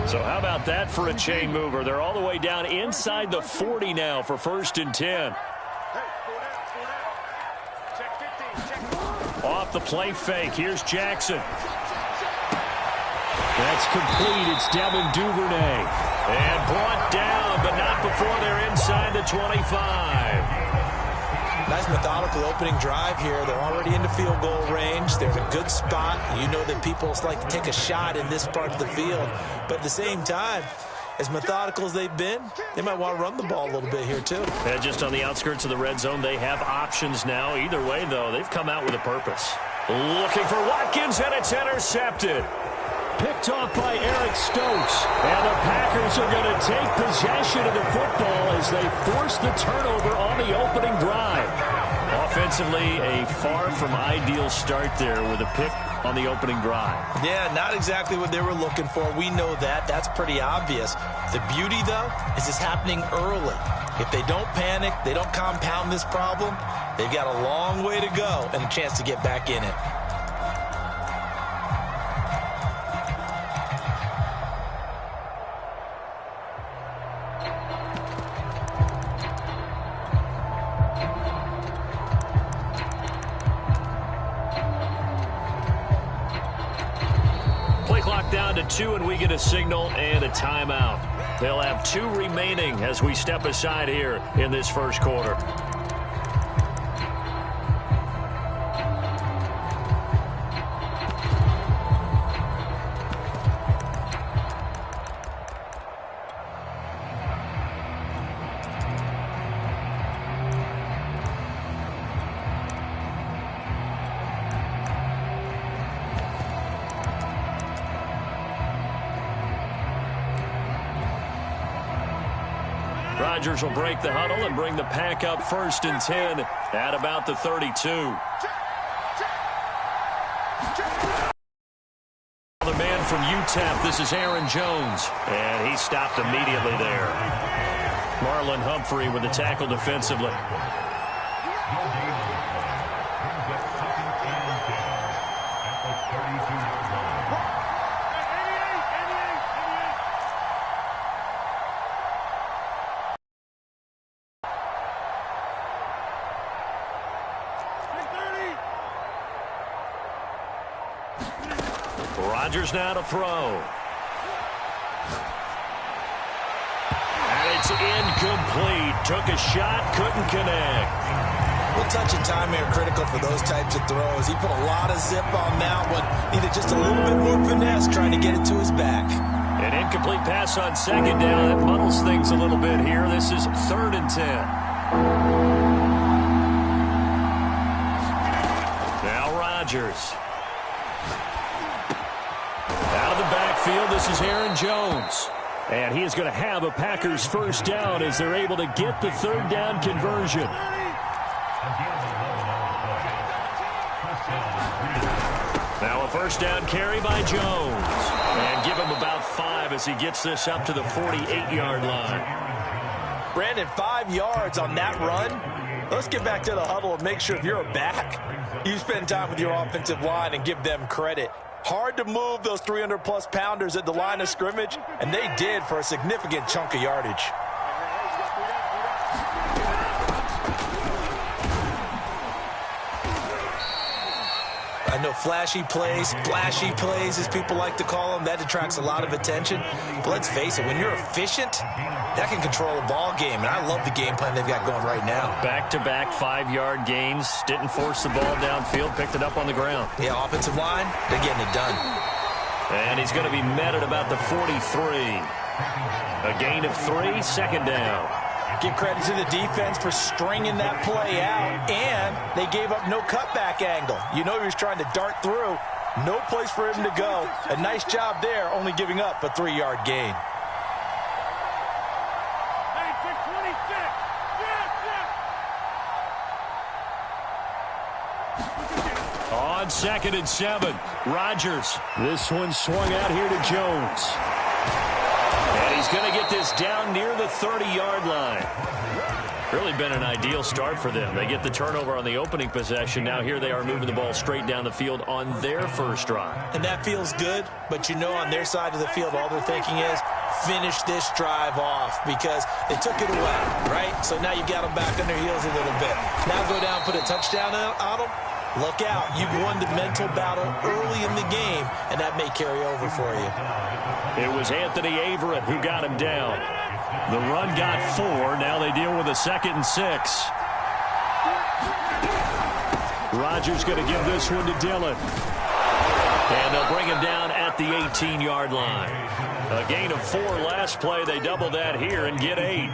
So how about that for a chain mover? They're all the way down inside the 40 now for 1st and 10. Off the play fake. Here's Jackson. That's complete. It's Devin Duvernay. And brought down, but not before they're inside the 25. Nice methodical opening drive here. They're already into field goal range. They're in a good spot. You know that people like to take a shot in this part of the field. But at the same time, as methodical as they've been, they might want to run the ball a little bit here too. And just on the outskirts of the red zone, they have options now. Either way, though, they've come out with a purpose. Looking for Watkins, and it's intercepted. Picked off by Eric Stokes. And the Packers are going to take possession of the football as they force the turnover on the opening drive. Offensively, a far from ideal start there with a pick on the opening drive. Yeah, not exactly what they were looking for. We know that. That's pretty obvious. The beauty, though, is it's happening early. If they don't panic, they don't compound this problem, they've got a long way to go and a chance to get back in it. Down to 2, and we get a signal and a timeout. They'll have 2 remaining as we step aside here in this first quarter. Rodgers will break the huddle and bring the pack up 1st and 10 at about the 32. The man from UTEP, this is Aaron Jones, and he stopped immediately there. Marlon Humphrey with the tackle defensively. Rodgers now to throw. And it's incomplete. Took a shot, couldn't connect. Well, touch and time here critical for those types of throws. He put a lot of zip on that one. Needed just a little bit more finesse trying to get it to his back. An incomplete pass on 2nd down. That muddles things a little bit here. This is 3rd and 10. Now Rodgers. Out of the backfield, this is Aaron Jones. And he is going to have a Packers first down as they're able to get the 3rd down conversion. Now a first down carry by Jones. And give him about 5 as he gets this up to the 48-yard line. Brandon, 5 yards on that run. Let's get back to the huddle and make sure if you're a back, you spend time with your offensive line and give them credit. Hard to move those 300-plus pounders at the line of scrimmage, and they did for a significant chunk of yardage. I know flashy plays, splashy plays, as people like to call them, that attracts a lot of attention. But let's face it, when you're efficient, that can control a ball game, and I love the game plan they've got going right now. Back-to-back 5-yard gains, didn't force the ball downfield, picked it up on the ground. Yeah, offensive line, they're getting it done. And he's going to be met at about the 43. A gain of 3, 2nd down. Give credit to the defense for stringing that play out, and they gave up no cutback angle. You know he was trying to dart through. No place for him to go. A nice job there, only giving up a 3-yard gain. On 2nd and 7, Rodgers. This one swung out here to Jones. And he's going to get this down near the 30-yard line. Really been an ideal start for them. They get the turnover on the opening possession. Now here they are moving the ball straight down the field on their first drive. And that feels good, but you know on their side of the field, all they're thinking is finish this drive off because they took it away, right? So now you got them back on their heels a little bit. Now go down, put a touchdown on them. Look out. You've won the mental battle early in the game, and that may carry over for you. It was Anthony Averett who got him down. The run got 4. Now they deal with a 2nd and 6. Rodgers going to give this one to Dillon. And they'll bring him down at the 18-yard line. A gain of 4 last play. They double that here and get 8.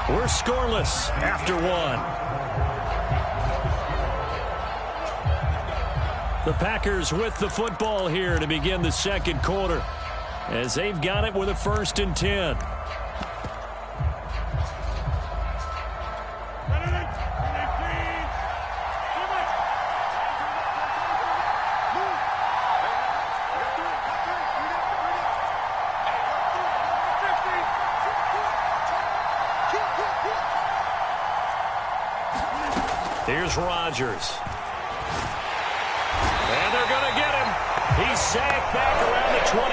We're scoreless after 1. The Packers with the football here to begin the second quarter as they've got it with a 1st and 10. Here's Rodgers. And they're going to get him. He's sacked back around the 28.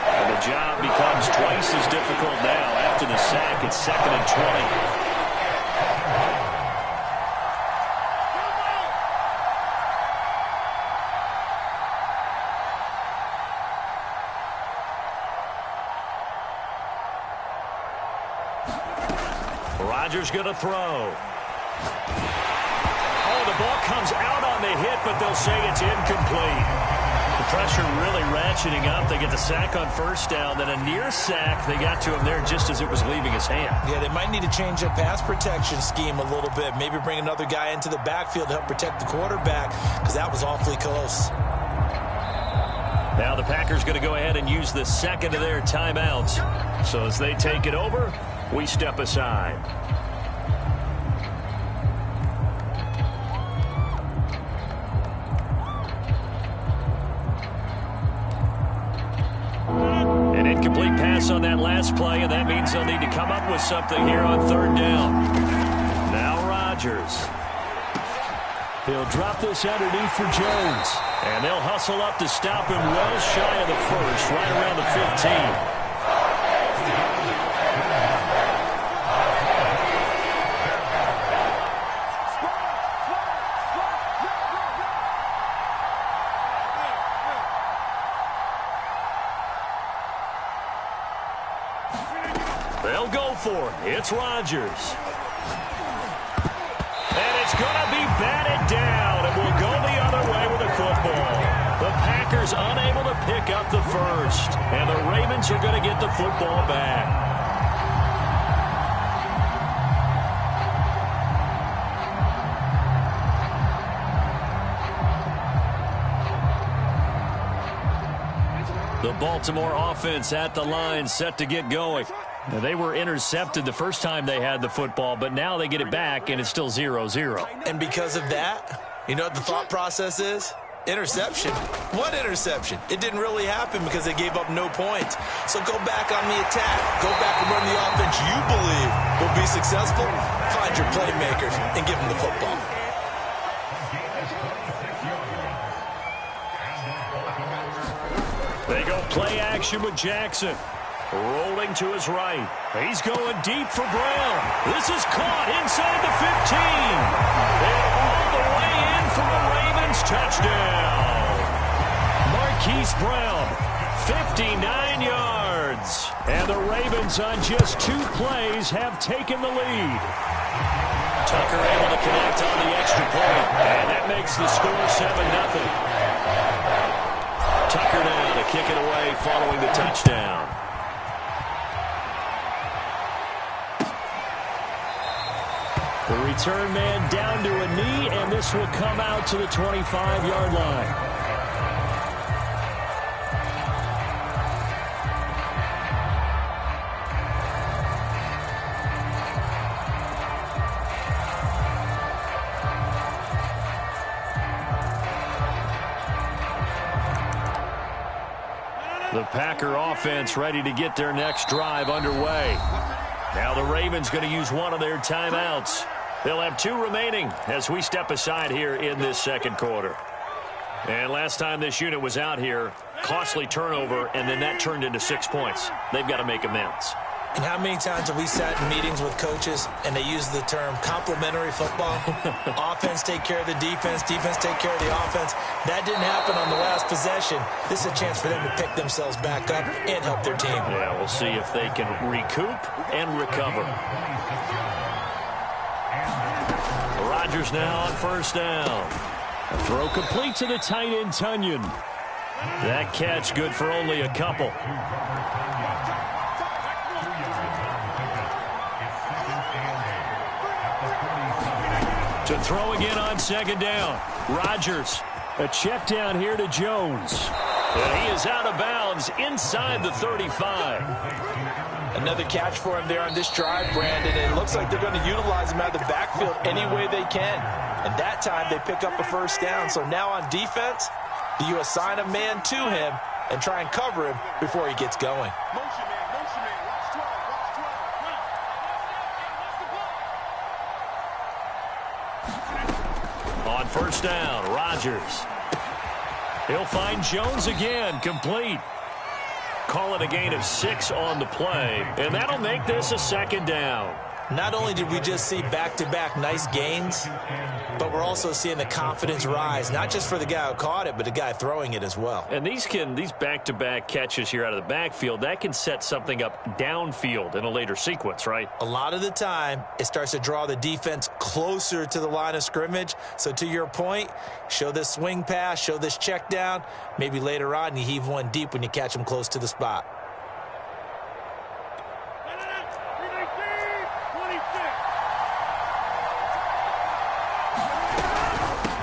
And the job becomes twice as difficult now. After the sack, it's 2nd and 20. Rodgers going to throw. Oh, the ball comes out on the hit, but they'll say it's incomplete. The pressure really ratcheting up. They get the sack on 1st down, then a near sack. They got to him there just as it was leaving his hand. Yeah, they might need to change their pass protection scheme a little bit. Maybe bring another guy into the backfield to help protect the quarterback because that was awfully close. Now the Packers going to go ahead and use the 2nd of their timeouts. So as they take it over, we step aside. An incomplete pass on that last play, and that means they'll need to come up with something here on 3rd down. Now Rodgers. He'll drop this underneath for Jones. And they'll hustle up to stop him well shy of the 1st, right around the 15. They'll go for it. It's Rodgers. And it's going to be batted down. It will go the other way with the football. The Packers unable to pick up the 1st. And the Ravens are going to get the football back. The Baltimore offense at the line, set to get going. Now, they were intercepted the first time they had the football, but now they get it back, and it's still 0-0. And because of that, you know what the thought process is? Interception. What interception? It didn't really happen because they gave up no points. So go back on the attack. Go back and run the offense you believe will be successful. Find your playmakers and give them the football. They go play action with Jackson. Rolling to his right. He's going deep for Brown. This is caught inside the 15. And all the way in for the Ravens. Touchdown. Marquise Brown, 59 yards. And the Ravens on just 2 plays have taken the lead. Tucker able to connect on the extra point. And that makes the score 7-0. Tucker now to kick it away following the touchdown. The return man down to a knee, and this will come out to the 25-yard line. The Packer offense ready to get their next drive underway. Now the Ravens going to use one of their timeouts. They'll have 2 remaining as we step aside here in this second quarter. And last time this unit was out here, costly turnover, and then that turned into 6 points. They've got to make amends. And how many times have we sat in meetings with coaches and they use the term complementary football? Offense take care of the defense, defense take care of the offense. That didn't happen on the last possession. This is a chance for them to pick themselves back up and help their team. Yeah, we'll see if they can recoup and recover. Rodgers now on first down. A throw complete to the tight end, Tunyon. That catch good for only a couple. To throw again on second down. Rodgers. A check down here to Jones. And he is out of bounds inside the 35. Another catch for him there on this drive, Brandon. It looks like they're going to utilize him out of the backfield any way they can. And that time they pick up a first down. So now on defense, do you assign a man to him and try and cover him before he gets going? On first down, Rodgers. He'll find Jones again, complete. Call it a gain of 6 on the play, and that'll make this a second down. Not only did we just see back-to-back nice gains, but we're also seeing the confidence rise, not just for the guy who caught it, but the guy throwing it as well. And these back-to-back catches here out of the backfield, that can set something up downfield in a later sequence, right? A lot of the time, it starts to draw the defense closer to the line of scrimmage. So to your point, show this swing pass, show this check down. Maybe later on you heave one deep when you catch them close to the spot.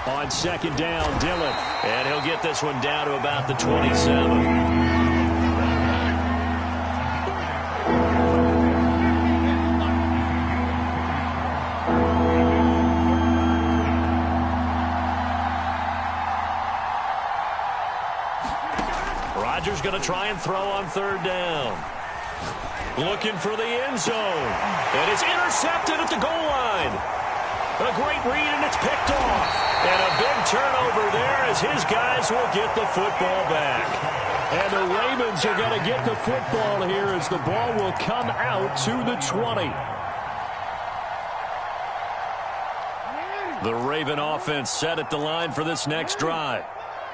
On second down, Dillon. And he'll get this one down to about the 27. Rodgers going to try and throw on third down. Looking for the end zone. And it's intercepted at the goal line. A great read, and it's picked off. And a big turnover there as his guys will get the football back. And the Ravens are going to get the football here as the ball will come out to the 20. The Raven offense set at the line for this next drive.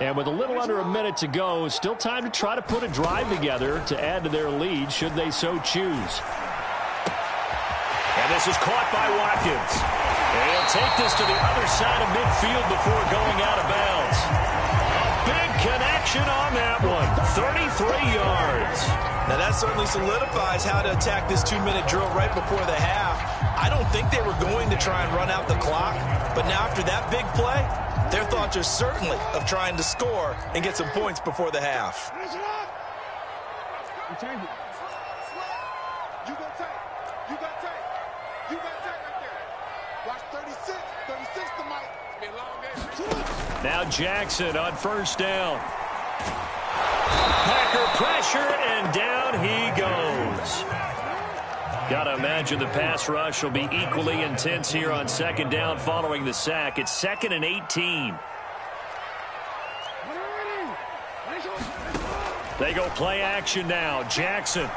And with a little under a minute to go, still time to try to put a drive together to add to their lead should they so choose. And this is caught by Watkins. And he'll take this to the other side of midfield before going out of bounds. A big connection on that one. 33 yards. Now that certainly solidifies how to attack this 2-minute drill right before the half. I don't think they were going to try and run out the clock, but now after that big play, their thoughts are certainly of trying to score and get some points before the half. Now Jackson on first down. Packer pressure, and down he goes. Got to imagine the pass rush will be equally intense here on second down following the sack. It's 2nd and 18. They go play action now. Jackson.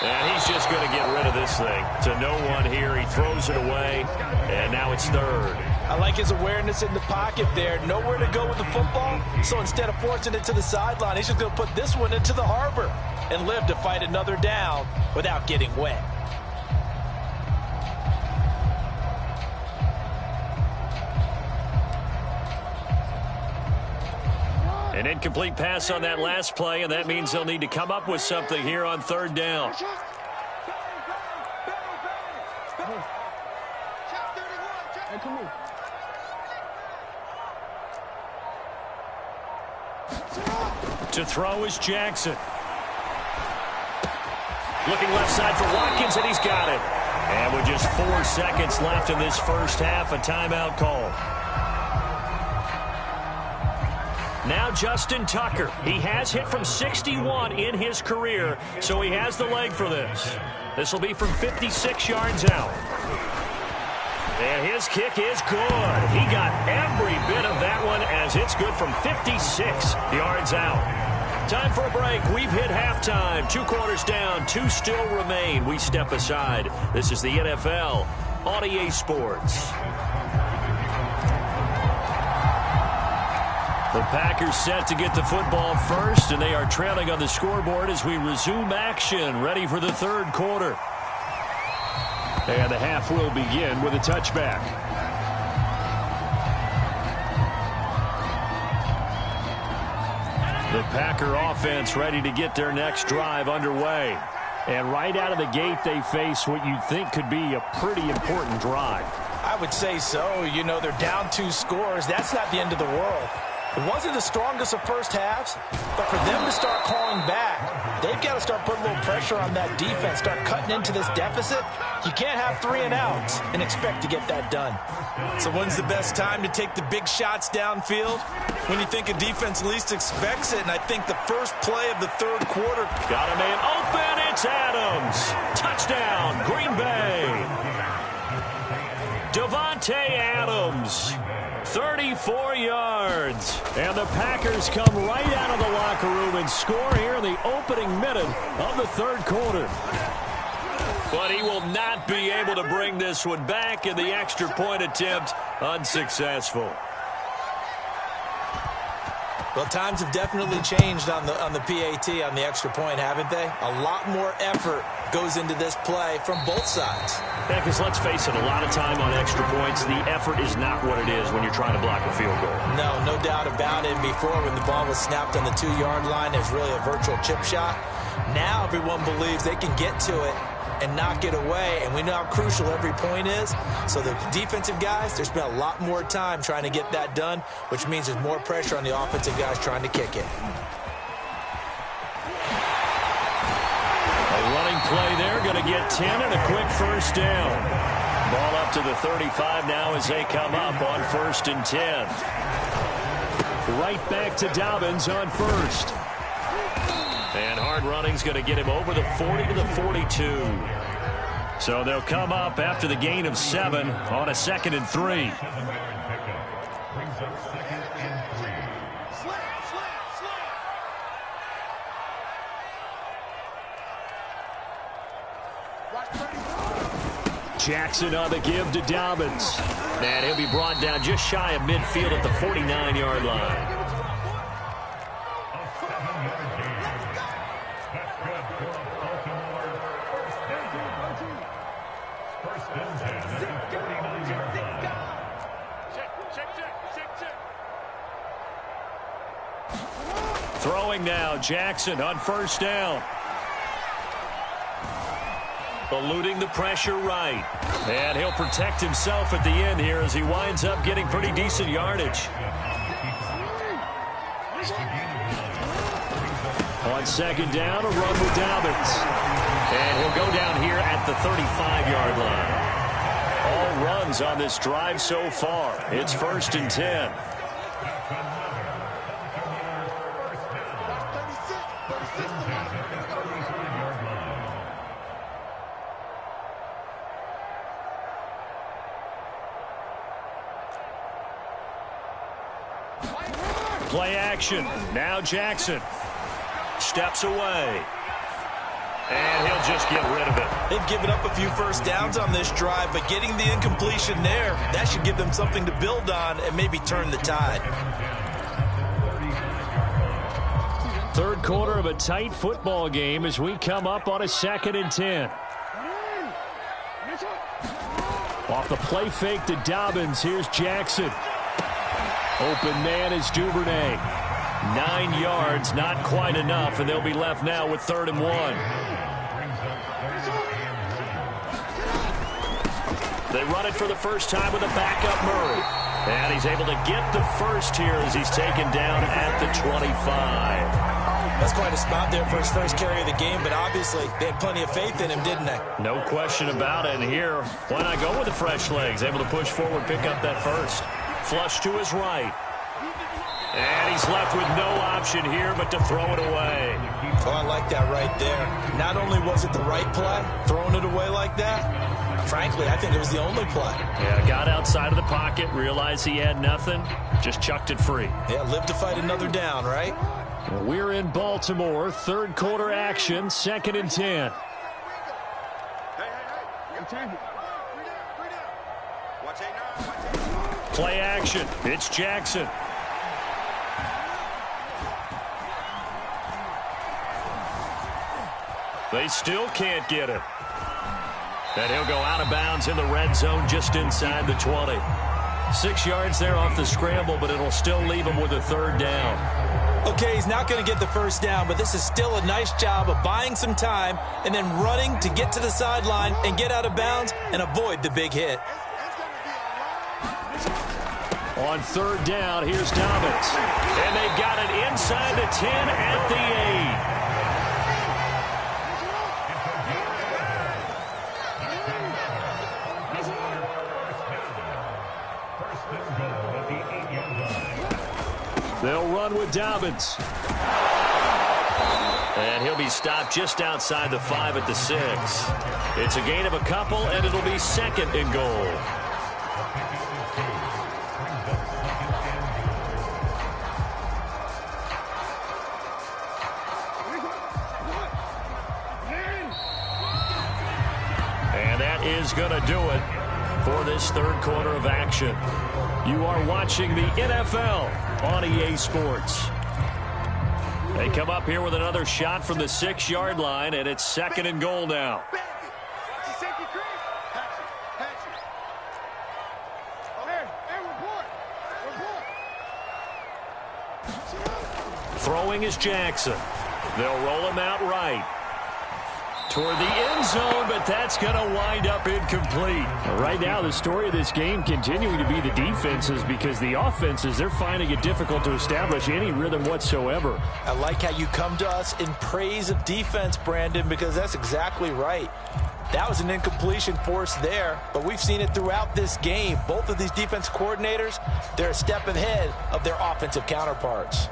And he's just going to get rid of this thing. To no one here. He throws it away, and now it's third. I like his awareness in the pocket there. Nowhere to go with the football. So instead of forcing it to the sideline, he's just going to put this one into the harbor and live to fight another down without getting wet. An incomplete pass on that last play, and that means they'll need to come up with something here on third down. To throw is Jackson. Looking left side for Watkins, and he's got it. And with just 4 seconds left in this first half, a timeout call. Now Justin Tucker. He has hit from 61 in his career, so he has the leg for this. This will be from 56 yards out. And his kick is good. He got every bit of that one as it's good from 56 yards out. Time for a break. We've hit halftime. 2 quarters down. 2 still remain. We step aside. This is the NFL on EA Sports. The Packers set to get the football first, and they are trailing on the scoreboard as we resume action, ready for the third quarter. And the half will begin with a touchback. The Packer offense ready to get their next drive underway. And right out of the gate, they face what you'd think could be a pretty important drive. I would say so. You know, they're down 2 scores. That's not the end of the world. It wasn't the strongest of first halves, but for them to start calling back, they've got to start putting a little pressure on that defense, start cutting into this deficit. You can't have 3 and outs and expect to get that done. So when's the best time to take the big shots downfield? When you think a defense least expects it, and I think the first play of the third quarter. Got a man open, it's Adams. Touchdown, Green Bay. Devontae Adams. 34 yards. And the Packers come right out of the locker room and score here in the opening minute of the third quarter. But he will not be able to bring this one back, in the extra point attempt unsuccessful. Well, times have definitely changed on the PAT, on the extra point, haven't they? A lot more effort goes into this play from both sides. Yeah, because let's face it, a lot of time on extra points, the effort is not what it is when you're trying to block a field goal. No doubt about it. Before, when the ball was snapped on the 2-yard line, it was really a virtual chip shot. Now everyone believes they can get to it and knock it away, and we know how crucial every point is. So the defensive guys, there's been a lot more time trying to get that done, which means there's more pressure on the offensive guys trying to kick it. A running play there, going to get 10 and a quick first down. Ball up to the 35 now as they come up on 1st and 10. Right back to Dobbins on first. And hard running's going to get him over the 40 to the 42. So they'll come up after the gain of 7 on a 2nd and 3. Jackson on the give to Dobbins. And he'll be brought down just shy of midfield at the 49-yard line. Throwing now, Jackson on first down. Eluding the pressure right. And he'll protect himself at the end here as he winds up getting pretty decent yardage. On 2nd down, a run with Dobbins. And he'll go down here at the 35-yard line. All runs on this drive so far. It's 1st and 10. Play action. Now Jackson steps away. And he'll just get rid of it. They've given up a few first downs on this drive, but getting the incompletion there, that should give them something to build on and maybe turn the tide. Third quarter of a tight football game as we come up on a 2nd and 10. Off the play fake to Dobbins, here's Jackson. Open man is Duvernay. 9 yards, not quite enough, and they'll be left now with 3rd and 1. They run it for the first time with a backup Murray. And he's able to get the first here as he's taken down at the 25. That's quite a spot there for his first carry of the game, but obviously they had plenty of faith in him, didn't they? No question about it. And here, why not go with the fresh legs? Able to push forward, pick up that first. Flush to his right. And he's left with no option here but to throw it away. Oh, I like that right there. Not only was it the right play, throwing it away like that, frankly, I think it was the only play. Yeah, got outside of the pocket, realized he had nothing, just chucked it free. Yeah, live to fight another down, right? We're in Baltimore, third quarter action, 2nd and 10. Play action. It's Jackson. They still can't get it. And he'll go out of bounds in the red zone just inside the 20. 6 yards there off the scramble, but it'll still leave him with a third down. Okay, he's not going to get the first down, but this is still a nice job of buying some time and then running to get to the sideline and get out of bounds and avoid the big hit. On third down, here's Dobbins. And they've got it inside the 10 at the 8. They'll run with Dobbins. And he'll be stopped just outside the 5 at the 6. It's a gain of a couple, and it'll be 2nd and goal. And that is going to do it for this third quarter of action. You are watching the NFL on EA Sports. They come up here with another shot from the 6-yard line, and it's 2nd and goal now. Throwing is Jackson. They'll roll him out right. Toward the end zone, but that's going to wind up incomplete. Right now, the story of this game continuing to be the defenses, because the offenses, they're finding it difficult to establish any rhythm whatsoever. I like how you come to us in praise of defense, Brandon, because that's exactly right. That was an incompletion forced there, but we've seen it throughout this game. Both of these defense coordinators, they're a step ahead of their offensive counterparts.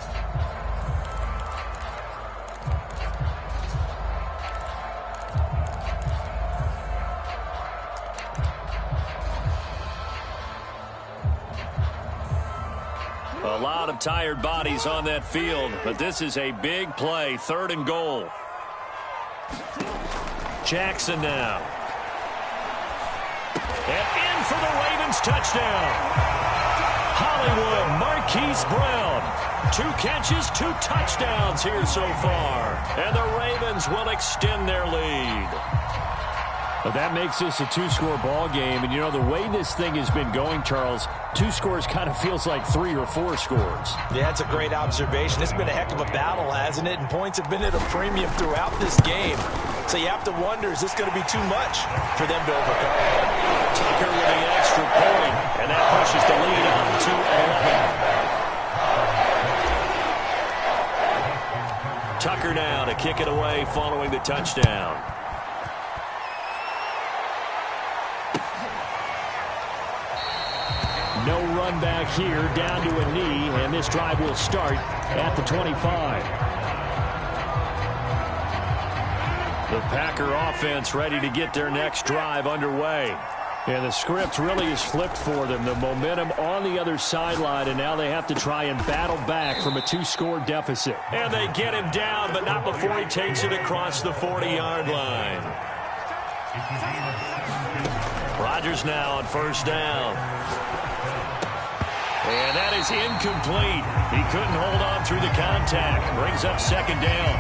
A lot of tired bodies on that field, but this is a big play, 3rd and goal. Jackson now. And in for the Ravens touchdown. Hollywood Marquise Brown. 2 catches, 2 touchdowns here so far. And the Ravens will extend their lead. But that makes this a 2-score ball game. And, you know, the way this thing has been going, Charles, 2 scores kind of feels like 3 or 4 scores. Yeah, that's a great observation. It's been a heck of a battle, hasn't it? And points have been at a premium throughout this game. So you have to wonder, is this going to be too much for them to overcome? Tucker with the extra point, and that pushes the lead up to 11. Tucker now to kick it away following the touchdown. No run back here, down to a knee, and this drive will start at the 25. The Packer offense ready to get their next drive underway. And the script really is flipped for them. The momentum on the other sideline, and now they have to try and battle back from a 2-score deficit. And they get him down, but not before he takes it across the 40-yard line. Rodgers now on 1st down. And that is incomplete. He couldn't hold on through the contact. Brings up 2nd down.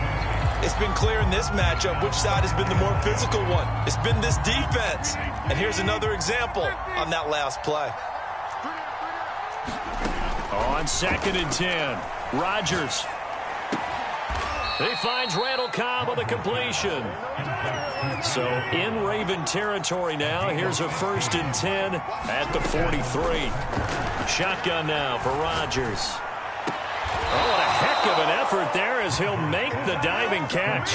It's been clear in this matchup which side has been the more physical one. It's been this defense. And here's another example on that last play. On 2nd and 10, Rodgers. He finds Randall Cobb on the completion. So in Raven territory now. Here's a 1st and 10 at the 43. Shotgun now for Rodgers. Oh, what a heck of an effort there as he'll make the diving catch.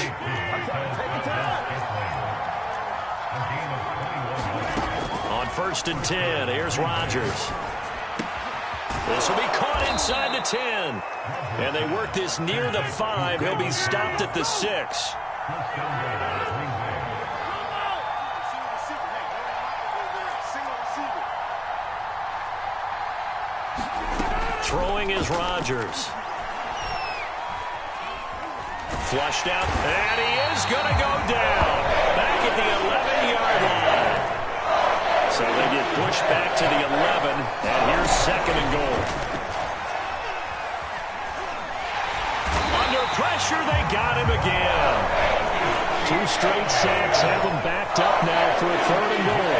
On 1st and 10, here's Rodgers. This will be caught inside the 10. And they work this near the 5. He'll be stopped at the 6. Throwing is Rodgers. Flushed out, and he is going to go down. Back at the 11-yard line. So they get pushed back to the 11, and here's 2nd and goal. Under pressure, they got him again. 2 straight sacks have him backed up now for a 3rd and goal.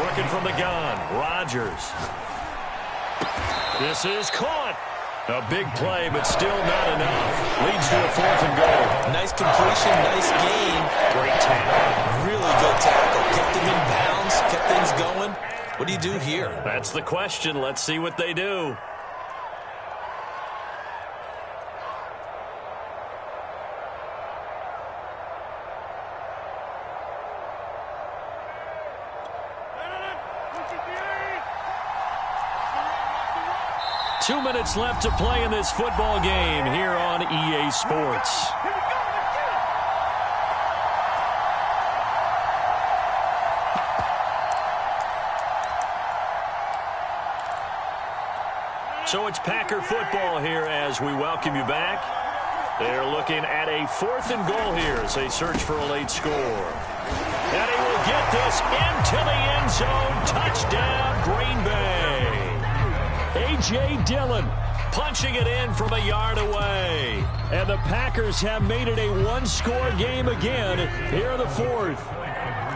Working from the gun, Rodgers. This is caught. A big play, but still not enough. Leads to a 4th and goal. Nice completion, nice gain. Great tackle. Really good tackle. Kept them in bounds, kept things going. What do you do here? That's the question. Let's see what they do. Two minutes left to play in this football game here on EA Sports. So it's Packer football here as we welcome you back. They're looking at a 4th and goal here as they search for a late score. And he will get this into the end zone. Touchdown, Green Bay. A.J. Dillon punching it in from a yard away. And the Packers have made it a 1-score game again here in the 4th.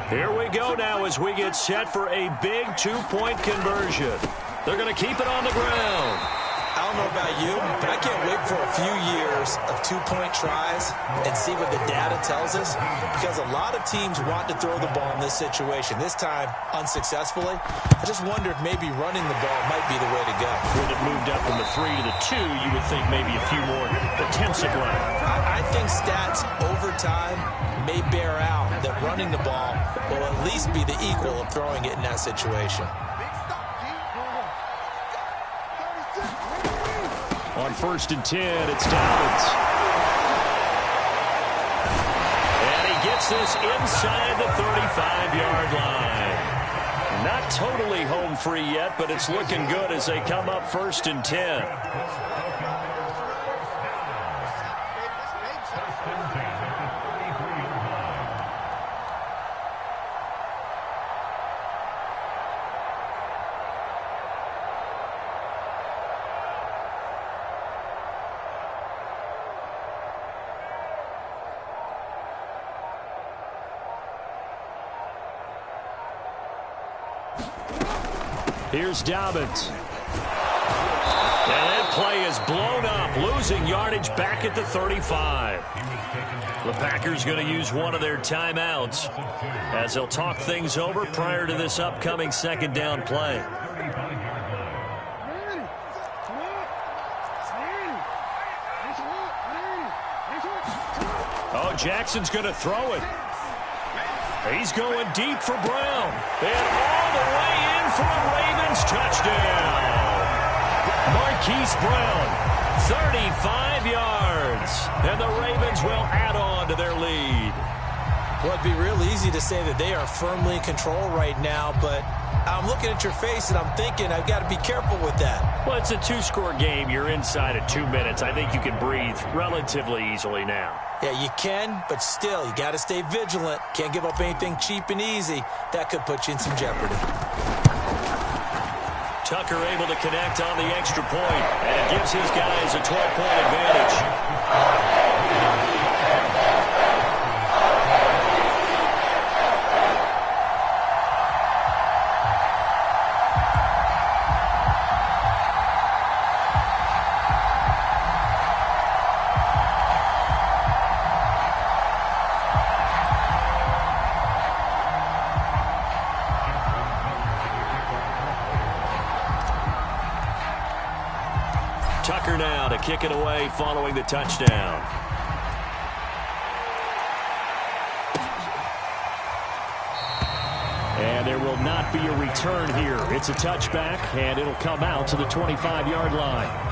Here we go now as we get set for a big 2-point conversion. They're going to keep it on the ground. I don't know about you, but I can't wait for a few years of 2-point tries and see what the data tells us, because a lot of teams want to throw the ball in this situation. This time, unsuccessfully. I just wonder if maybe running the ball might be the way to go. When it moved up from the 3 to the 2, you would think maybe a few more attempts at running. I think stats over time may bear out that running the ball will at least be the equal of throwing it in that situation. On 1st and 10, it's Dobbins. And he gets this inside the 35-yard line. Not totally home free yet, but it's looking good as they come up 1st and 10. Here's Dobbins. And that play is blown up, losing yardage back at the 35. The Packers going to use one of their timeouts as they'll talk things over prior to this upcoming 2nd down play. Oh, Jackson's going to throw it. He's going deep for Brown. And all the way in for a Ravens touchdown. Marquise Brown, 35 yards. And the Ravens will add on to their lead. Well, it'd be real easy to say that they are firmly in control right now, but I'm looking at your face and I'm thinking I've got to be careful with that. Well, it's a 2-score game. You're inside of 2 minutes. I think you can breathe relatively easily now. Yeah, you can, but still, you got to stay vigilant. Can't give up anything cheap and easy. That could put you in some jeopardy. Tucker able to connect on the extra point, and it gives his guys a 12-point advantage. Tucker now to kick it away following the touchdown. And there will not be a return here. It's a touchback, and it'll come out to the 25-yard line.